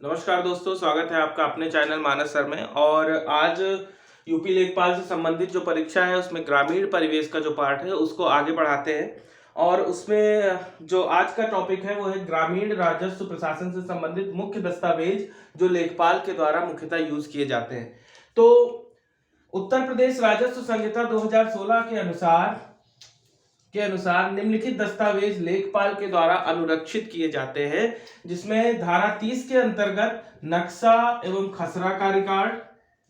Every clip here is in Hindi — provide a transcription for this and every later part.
नमस्कार दोस्तों, स्वागत है आपका अपने चैनल मानस सर में। और आज यूपी लेखपाल से संबंधित जो परीक्षा है उसमें ग्रामीण परिवेश का जो पार्ट है उसको आगे बढ़ाते हैं। और उसमें जो आज का टॉपिक है वो है ग्रामीण राजस्व प्रशासन से संबंधित मुख्य दस्तावेज जो लेखपाल के द्वारा मुख्यतः यूज किए जाते हैं। तो उत्तर प्रदेश राजस्व संहिता 2016 के अनुसार निम्नलिखित दस्तावेज लेखपाल के द्वारा अनुरक्षित किए जाते हैं, जिसमें धारा 30 के अंतर्गत नक्शा एवं खसरा का रिकॉर्ड,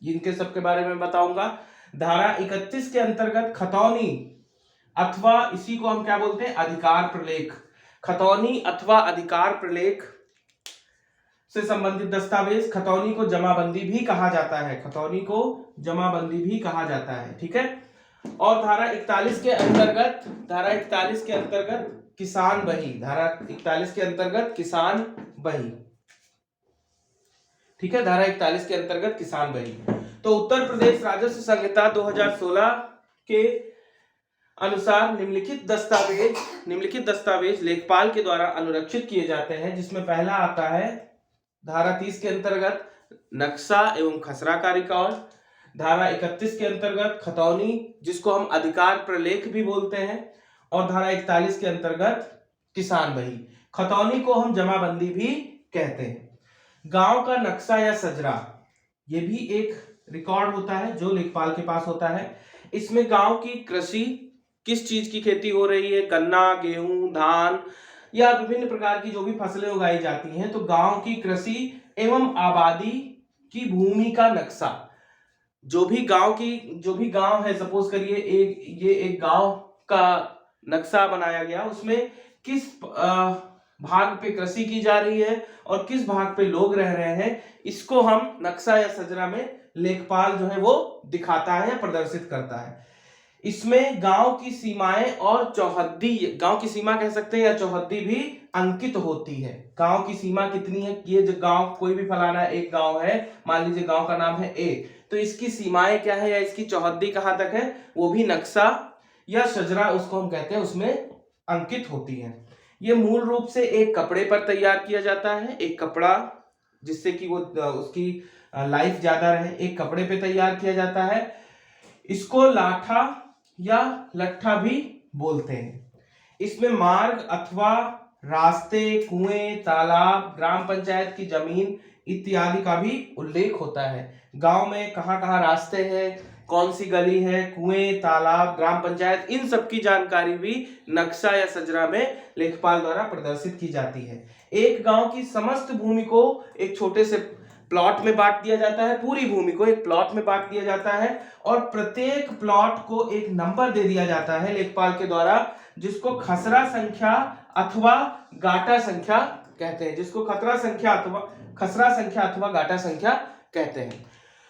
जिनके सबके बारे में बताऊंगा। धारा 31 के अंतर्गत खतौनी अथवा इसी को हम क्या बोलते हैं, अधिकार प्रलेख। खतौनी अथवा अधिकार प्रलेख से संबंधित दस्तावेज, खतौनी को जमाबंदी भी कहा जाता है, खतौनी को जमाबंदी भी कहा जाता है, ठीक है। और धारा 41 के अंतर्गत किसान बही, धारा 41 के अंतर्गत किसान बही, ठीक है। धारा 41 के अंतर्गत किसान बही। तो उत्तर प्रदेश राजस्व संहिता 2016 के अनुसार निम्नलिखित दस्तावेज लेखपाल के द्वारा अनुरक्षित किए जाते हैं, जिसमें पहला आता है धारा 30 के अंतर्गत नक्शा एवं खसरा का रिकॉर्ड। धारा 31 के अंतर्गत खतौनी, जिसको हम अधिकार प्रलेख भी बोलते हैं। और धारा 41 के अंतर्गत किसान बही। खतौनी को हम जमाबंदी भी कहते हैं। गांव का नक्शा या सजरा, ये भी एक रिकॉर्ड होता है जो लेखपाल के पास होता है। इसमें गांव की कृषि, किस चीज की खेती हो रही है, गन्ना, गेहूं, धान या विभिन्न प्रकार की जो भी फसलें उगाई जाती हैं, तो गांव की कृषि एवं आबादी की भूमि का नक्शा। जो भी गांव है, सपोज करिए ये एक गांव का नक्शा बनाया गया, उसमें किस भाग पे कृषि की जा रही है और किस भाग पे लोग रह रहे हैं, इसको हम नक्शा या सजरा में लेखपाल जो है वो दिखाता है, प्रदर्शित करता है। इसमें गांव की सीमाएं और चौहद्दी, गांव की सीमा कह सकते हैं या चौहद्दी भी अंकित होती है। गांव की सीमा कितनी है, ये जो गांव कोई भी फलाना एक गांव है, मान लीजिए गांव का नाम है ए, तो इसकी सीमाएं क्या है या इसकी चौहद्दी कहां तक है, वो भी नक्शा या सजरा उसको हम कहते हैं, उसमें अंकित होती है। ये मूल रूप से एक कपड़े पर तैयार किया जाता है, एक कपड़ा जिससे कि वो उसकी लाइफ ज्यादा रहे, एक कपड़े पे तैयार किया जाता है। इसको लाठा या लट्ठा भी बोलते हैं। इसमें मार्ग अथवा रास्ते, कुएं, तालाब, ग्राम पंचायत की जमीन इत्यादि का भी उल्लेख होता है। गांव में कहां कहां रास्ते हैं, कौन सी गली है, कुएं, तालाब, ग्राम पंचायत, इन सब की जानकारी भी नक्शा या सजरा में लेखपाल द्वारा प्रदर्शित की जाती है। एक गांव की समस्त भूमि को एक छोटे से प्लॉट में बांट दिया जाता है, पूरी भूमि को एक प्लॉट में बांट दिया जाता है और प्रत्येक प्लॉट को एक नंबर दे दिया जाता है लेखपाल के द्वारा, जिसको खसरा संख्या अथवा गाटा संख्या कहते हैं, जिसको खसरा संख्या अथवा गाटा संख्या कहते हैं।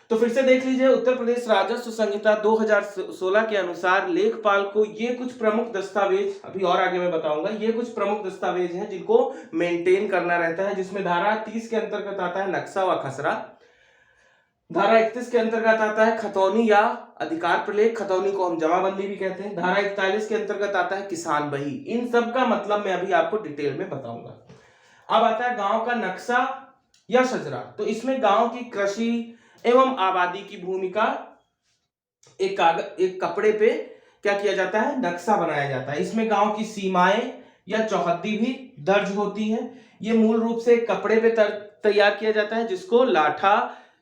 तो फिर से देख लीजिए, उत्तर प्रदेश राजस्व संहिता 2016 के अनुसार लेखपाल को ये कुछ प्रमुख दस्तावेज, अभी और आगे मैं बताऊंगा, ये कुछ प्रमुख दस्तावेज हैं जिनको मेंटेन करना रहता है, जिसमें धारा 30 के अंतर्गत आता है नक्शा व खसरा। धारा 31 के अंतर्गत आता है खतौनी या अधिकार प्रलेख, खतौनी को हम जमाबंदी भी कहते हैं। धारा 41 के अंतर्गत आता है किसान बही। इन सब का मतलब मैं अभी आपको डिटेल में बताऊंगा। अब आता है गांव का नक्शा या सजरा। तो इसमें गांव की कृषि एवं आबादी की भूमि का एक कपड़े पे क्या किया जाता है, नक्शा बनाया जाता है। इसमें गांव की सीमाएं या चौहद्दी भी दर्ज होती है। ये मूल रूप से कपड़े पे तैयार किया जाता है, जिसको लाठा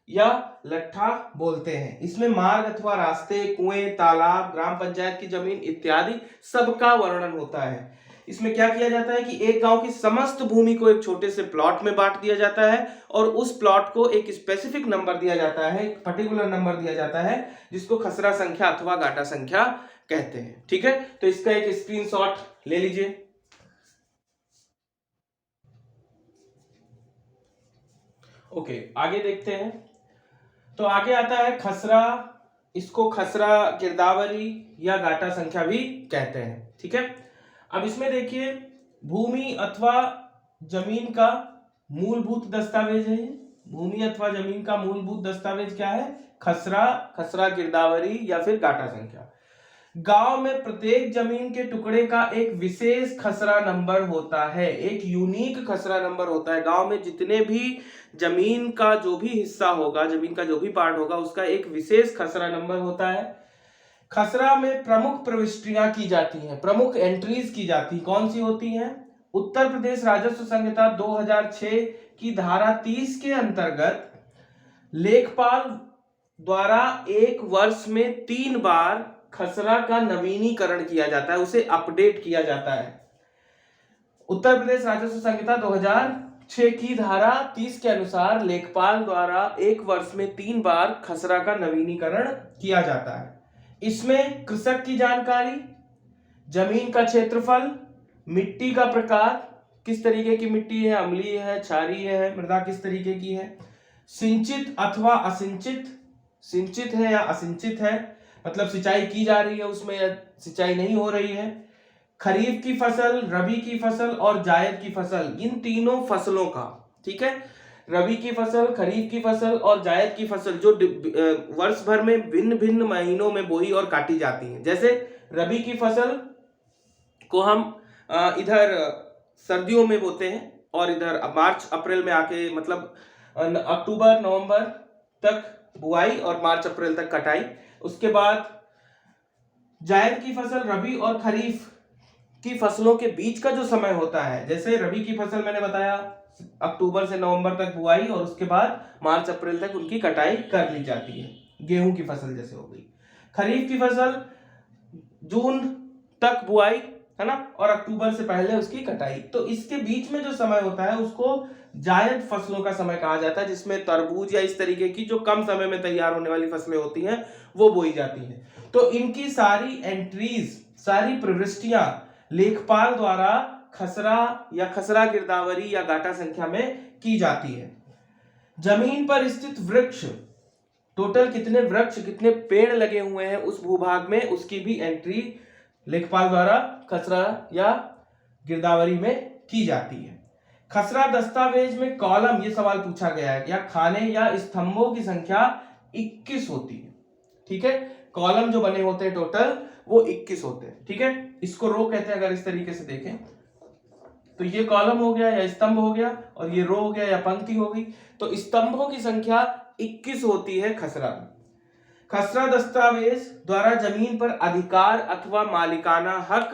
या लट्ठा बोलते हैं। इसमें मार्ग अथवा रास्ते, कुएं, तालाब, ग्राम पंचायत की जमीन इत्यादि सबका वर्णन होता है। इसमें क्या किया जाता है कि एक गांव की समस्त भूमि को एक छोटे से प्लॉट में बांट दिया जाता है और उस प्लॉट को एक स्पेसिफिक नंबर दिया जाता है, एक पर्टिकुलर नंबर दिया जाता है, जिसको खसरा संख्या अथवा गाटा संख्या कहते हैं, ठीक है। तो इसका एक स्क्रीनशॉट ले लीजिए। ओके, आगे देखते हैं। तो आगे आता है खसरा, इसको खसरा गिरदावरी या गाटा संख्या भी कहते हैं, ठीक है। अब इसमें देखिए, भूमि अथवा जमीन का मूलभूत दस्तावेज है। भूमि अथवा जमीन का मूलभूत दस्तावेज क्या है, खसरा गिरदावरी या फिर गाटा संख्या। गांव में प्रत्येक जमीन के टुकड़े का एक विशेष खसरा नंबर होता है, एक यूनिक खसरा नंबर होता है। गांव में जितने भी जमीन का जो भी हिस्सा होगा, जमीन का जो भी पार्ट होगा, उसका एक विशेष खसरा नंबर होता है। खसरा में प्रमुख प्रविष्टियां की जाती हैं, प्रमुख एंट्रीज की जाती हैं। कौन सी होती हैं? उत्तर प्रदेश राजस्व संहिता 2006 की धारा 30 के अंतर्गत लेखपाल द्वारा एक वर्ष में 3 बार खसरा का नवीनीकरण किया जाता है, उसे अपडेट किया जाता है। उत्तर प्रदेश राजस्व संहिता 2006 की धारा 30 के अनुसार लेखपाल द्वारा एक वर्ष में 3 बार खसरा का नवीनीकरण किया जाता है। इसमें कृषक की जानकारी, जमीन का क्षेत्रफल, मिट्टी का प्रकार, किस तरीके की मिट्टी है, अम्लीय है, क्षारीय है, मृदा किस तरीके की है, सिंचित अथवा असिंचित, सिंचित है या असिंचित है, मतलब सिंचाई की जा रही है उसमें या सिंचाई नहीं हो रही है, खरीफ की फसल, रबी की फसल और जायद की फसल, इन तीनों फसलों का, ठीक है, रबी की फसल, खरीफ की फसल और जायद की फसल जो वर्ष भर में भिन्न भिन्न महीनों में बोई और काटी जाती हैं। जैसे रबी की फसल को हम इधर सर्दियों में बोते हैं और इधर मार्च अप्रैल में आके, मतलब अक्टूबर नवंबर तक बुआई और मार्च अप्रैल तक कटाई। उसके बाद जायद की फसल रबी और खरीफ की फसलों के बीच का जो समय होता है, जैसे रबी की फसल मैंने बताया अक्टूबर से नवंबर तक बुआई और उसके बाद मार्च अप्रैल तक उनकी कटाई कर ली जाती है, गेहूं की फसल जैसे हो गई। खरीफ की फसल जून तक बुआई, है ना, और अक्टूबर से पहले उसकी कटाई। तो इसके बीच में जो समय होता है उसको जायद फसलों का समय कहा जाता है, जिसमें तरबूज या इस तरीके की जो कम समय में तैयार होने वाली फसलें होती हैं वो बोई जाती हैं। तो इनकी सारी एंट्रीज, सारी प्रविष्टियां लेखपाल द्वारा खसरा या खसरा गिरदावरी या गाटा संख्या में की जाती है। जमीन पर स्थित वृक्ष, टोटल कितने वृक्ष, कितने पेड़ लगे हुए हैं उस भूभाग में, उसकी भी एंट्री लेखपाल द्वारा खसरा या गिरदावरी में की जाती है। खसरा दस्तावेज में कॉलम, ये सवाल पूछा गया है, या खाने या स्तंभों की संख्या 21 होती है, ठीक है। कॉलम जो बने होते हैं टोटल वो 21 होते हैं, ठीक है। इसको रो कहते हैं। अगर इस तरीके से देखें तो ये कॉलम हो गया या स्तंभ हो गया और ये रो हो गया या पंक्ति हो गई। तो स्तंभों की संख्या 21 होती है खसरा में। खसरा दस्तावेज द्वारा जमीन पर अधिकार अथवा मालिकाना हक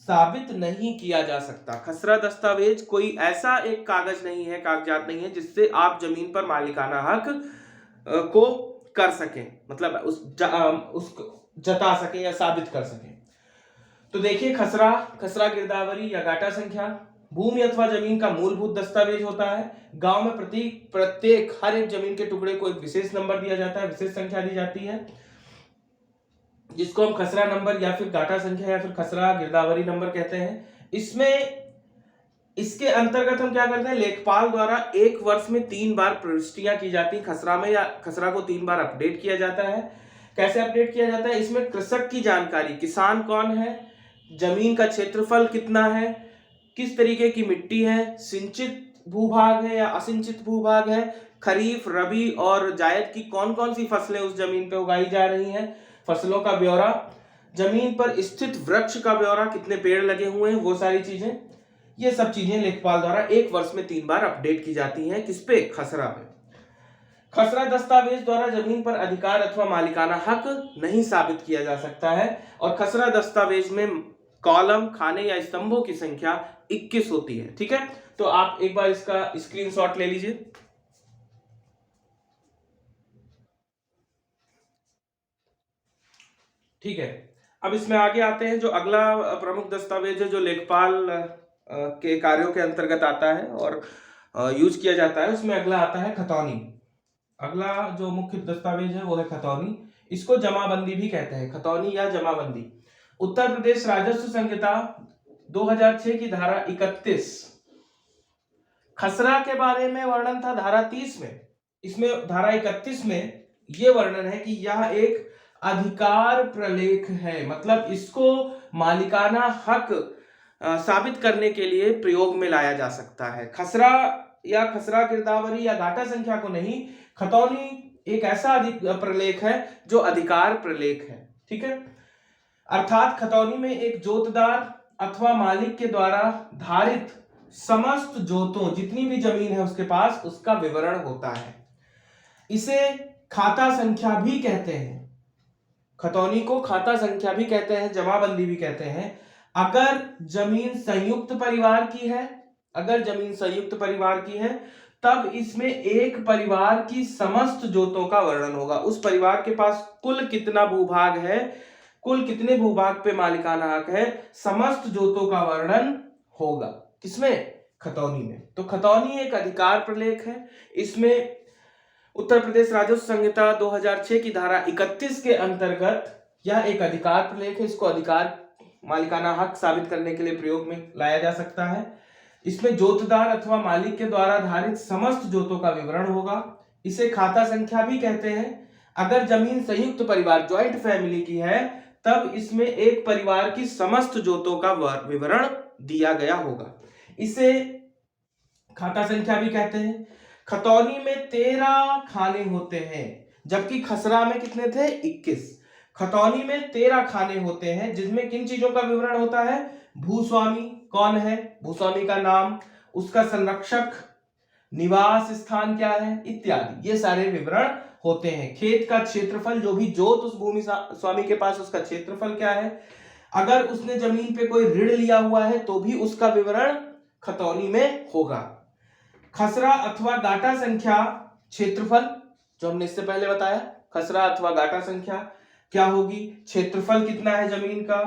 साबित नहीं किया जा सकता। खसरा दस्तावेज कोई ऐसा एक कागज नहीं है, कागजात नहीं है जिससे आप जमीन पर मालिकाना हक को कर सकें, मतलब उसको जता सकें या साबित कर सकें। तो देखिए, खसरा, खसरा गिरदावरी या गाटा संख्या भूमि अथवा जमीन का मूलभूत दस्तावेज होता है। गांव में प्रत्येक हर एक जमीन के टुकड़े को एक विशेष नंबर दिया जाता है, विशेष संख्या दी जाती है, जिसको हम खसरा नंबर या फिर गाटा संख्या या फिर खसरा गिरदावरी नंबर कहते हैं। इसके अंतर्गत हम क्या करते हैं, लेखपाल द्वारा एक वर्ष में 3 बार प्रविष्टियां की जाती है खसरा में, या खसरा को 3 बार अपडेट किया जाता है। कैसे अपडेट किया जाता है? इसमें कृषक की जानकारी, किसान कौन है, जमीन का क्षेत्रफल कितना है, किस तरीके की मिट्टी है, सिंचित भूभाग है या असिंचित भूभाग है, खरीफ, रबी और जायद की कौन कौन सी फसलें उस जमीन पे उगाई जा रही हैं, फसलों का ब्यौरा, जमीन पर स्थित वृक्ष का ब्यौरा, कितने पेड़ लगे हुए हैं, वो सारी चीजें, ये सब चीजें लेखपाल द्वारा एक वर्ष में 3 बार अपडेट की जाती हैं। किस पे? खसरा पे। खसरा दस्तावेज द्वारा जमीन पर अधिकार अथवा मालिकाना हक नहीं साबित किया जा सकता है और खसरा दस्तावेज में कॉलम, खाने या स्तंभों की संख्या 21 होती है, ठीक है। तो आप एक बार इसका स्क्रीनशॉट ले लीजिए। ठीक है, अब इसमें आगे आते हैं। जो अगला प्रमुख दस्तावेज है जो लेखपाल के कार्यों के अंतर्गत आता है और यूज किया जाता है, उसमें अगला आता है खतौनी। अगला जो मुख्य दस्तावेज है वो है खतौनी। इसको जमाबंदी भी कहते हैं, खतौनी या जमाबंदी। उत्तर प्रदेश राजस्व संहिता 2006 की धारा 31 खसरा के बारे में वर्णन था धारा 30 में। इसमें धारा 31 में यह वर्णन है कि यह एक अधिकार प्रलेख है, मतलब इसको मालिकाना हक साबित करने के लिए प्रयोग में लाया जा सकता है। खसरा या खसरा गिरदावरी या गाटा संख्या को नहीं, खतौनी एक ऐसा प्रलेख है जो अधिकार प्रलेख है, ठीक है। अर्थात खतौनी में एक जोतदार अथवा मालिक के द्वारा धारित समस्त जोतों, जितनी भी जमीन है उसके पास, उसका विवरण होता है। इसे खाता संख्या भी कहते हैं। खतौनी को खाता संख्या भी कहते हैं, जमाबंदी भी कहते हैं। अगर जमीन संयुक्त परिवार की है, अगर जमीन संयुक्त परिवार की है, तब इसमें एक परिवार की समस्त जोतों का वर्णन होगा। उस परिवार के पास कुल कितना भूभाग है, कुल कितने भूभाग पे मालिकाना हक है, समस्त जोतों का वर्णन होगा। किसमें? खतौनी में। तो खतौनी एक अधिकार प्रलेख है। इसमें उत्तर प्रदेश राजस्व संहिता 2006 की धारा 31 के अंतर्गत यह एक अधिकार प्रलेख है। इसको अधिकार मालिकाना हक साबित करने के लिए प्रयोग में लाया जा सकता है। इसमें जोतदार अथवा मालिक के द्वारा धारित समस्त जोतों का विवरण होगा। इसे खाता संख्या भी कहते हैं। अगर जमीन संयुक्त परिवार, ज्वाइंट फैमिली की है, तब इसमें एक परिवार की समस्त जोतों का विवरण दिया गया होगा। इसे खाता संख्या भी कहते हैं। खतौनी में 13 खाने होते हैं, जबकि खसरा में कितने थे? 21। खतौनी में 13 खाने होते हैं, जिसमें किन चीजों का विवरण होता है? भूस्वामी कौन है, भूस्वामी का नाम, उसका संरक्षक, निवास स्थान क्या है, इत्यादि, ये सारे विवरण होते हैं। खेत का क्षेत्रफल, जो भी जोत उस भूमि स्वामी के पास, उसका क्षेत्रफल क्या है। अगर उसने जमीन पे कोई ऋण लिया हुआ है तो भी उसका विवरण खतौनी में होगा। खसरा अथवा गाटा संख्या, क्षेत्रफल, जो हमने इससे पहले बताया, खसरा अथवा गाटा संख्या क्या होगी? क्षेत्रफल कितना है जमीन का।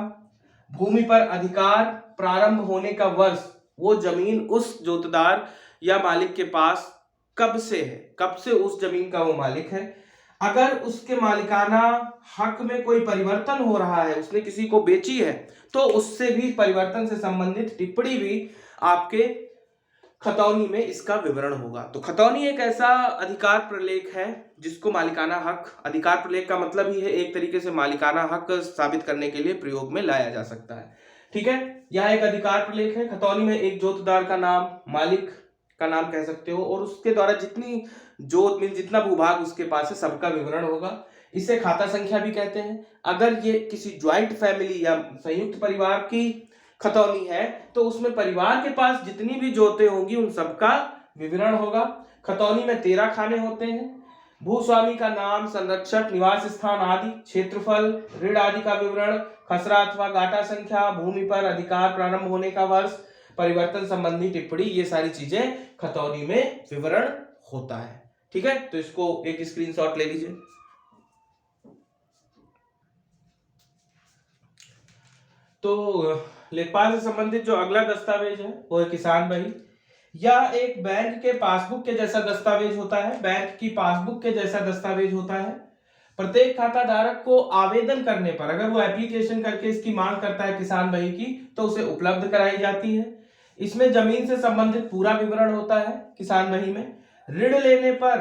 भूमि पर अधिकार प्रारंभ होने का वर्ष, वो जमीन उस जोतदार या मालिक के पास कब से है, कब से उस जमीन का वो मालिक है। अगर उसके मालिकाना हक में कोई परिवर्तन हो रहा है, उसने किसी को बेची है, तो उससे भी परिवर्तन से संबंधित टिप्पणी भी आपके खतौनी में इसका विवरण होगा। तो खतौनी एक ऐसा अधिकार प्रलेख है जिसको मालिकाना हक, अधिकार प्रलेख का मतलब ही है एक तरीके से मालिकाना हक साबित करने के लिए प्रयोग में लाया जा सकता है। ठीक है, यह एक अधिकार प्रलेख है। खतौनी में एक जोतदार का नाम, मालिक का नाम कह सकते हो, और उसके द्वारा जितनी जोत में जितना भूभाग उसके पास है, सबका विवरण होगा। इसे खाता संख्या भी कहते हैं। अगर ये किसी ज्वाइंट फैमिली या संयुक्त परिवार की खतौनी है, तो उसमें परिवार के पास जितनी भी जोतें होंगी उन सबका विवरण होगा। खतौनी में 13 खाने होते हैं। भूस्वामी का नाम, संरक्षक, निवास स्थान आदि, क्षेत्रफल, ऋण आदि का विवरण, खसरा अथवा गाटा संख्या, भूमि पर अधिकार प्रारंभ होने का वर्ष, परिवर्तन संबंधी टिप्पणी, ये सारी चीजें खतौनी में विवरण होता है। ठीक है, तो इसको एक स्क्रीनशॉट ले लीजिए। तो लेखपाल से संबंधित जो अगला दस्तावेज है वो है किसान बही। यह एक बैंक के पासबुक के जैसा दस्तावेज होता है, बैंक की पासबुक के जैसा दस्तावेज होता है। प्रत्येक खाता धारक को आवेदन करने पर, अगर वो एप्लीकेशन करके इसकी मांग करता है किसान बही की, तो उसे उपलब्ध कराई जाती है। इसमें जमीन से संबंधित पूरा विवरण होता है किसान बही में। ऋण लेने पर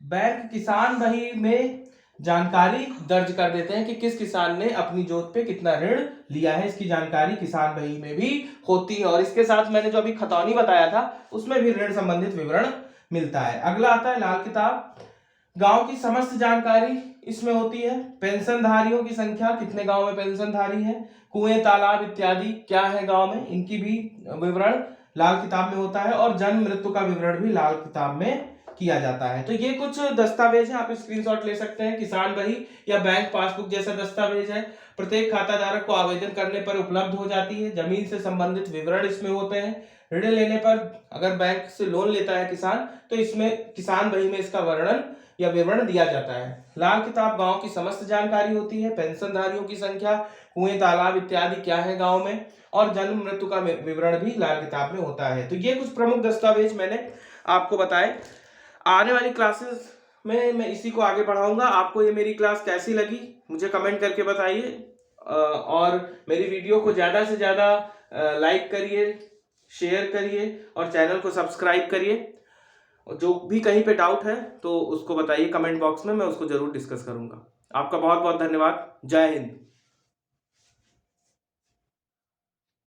बैंक किसान बही में जानकारी दर्ज कर देते हैं कि किस किसान ने अपनी जोत पे कितना ऋण लिया है, इसकी जानकारी किसान बही में भी होती है। और इसके साथ मैंने जो अभी खतौनी बताया था, उसमें भी ऋण संबंधित विवरण मिलता है। अगला आता है लाल किताब। गांव की समस्त जानकारी इसमें होती है। पेंशनधारियों की संख्या, कितने गांव में पेंशनधारी है, कुएं, तालाब इत्यादि क्या है गांव में, इनकी भी विवरण लाल किताब में होता है। और जन्म मृत्यु का विवरण भी लाल किताब में किया जाता है। तो ये कुछ दस्तावेज है, आप स्क्रीनशॉट ले सकते हैं। किसान बही या बैंक पासबुक जैसा दस्तावेज है, प्रत्येक खाता धारक को आवेदन करने पर उपलब्ध हो जाती है। जमीन से संबंधित विवरण इसमें होते हैं। ऋण लेने पर अगर बैंक से लोन लेता है किसान, तो इसमें किसान बही में इसका वर्णन या विवरण दिया जाता है। लाल किताब गांव की समस्त जानकारी होती है। पेंशनधारियों की संख्या, कुएं, तालाब इत्यादि क्या है गांव में, और जन्म मृत्यु का विवरण भी लाल किताब में होता है। तो ये कुछ प्रमुख दस्तावेज मैंने आपको बताए। आने वाली क्लासेस में मैं इसी को आगे बढ़ाऊंगा। आपको ये मेरी क्लास कैसी लगी मुझे कमेंट करके बताइए, और मेरी वीडियो को ज़्यादा से ज़्यादा लाइक करिए, शेयर करिए और चैनल को सब्सक्राइब करिए। जो भी कहीं पे डाउट है तो उसको बताइए कमेंट बॉक्स में, मैं उसको ज़रूर डिस्कस करूंगा। आपका बहुत बहुत धन्यवाद। जय हिंद।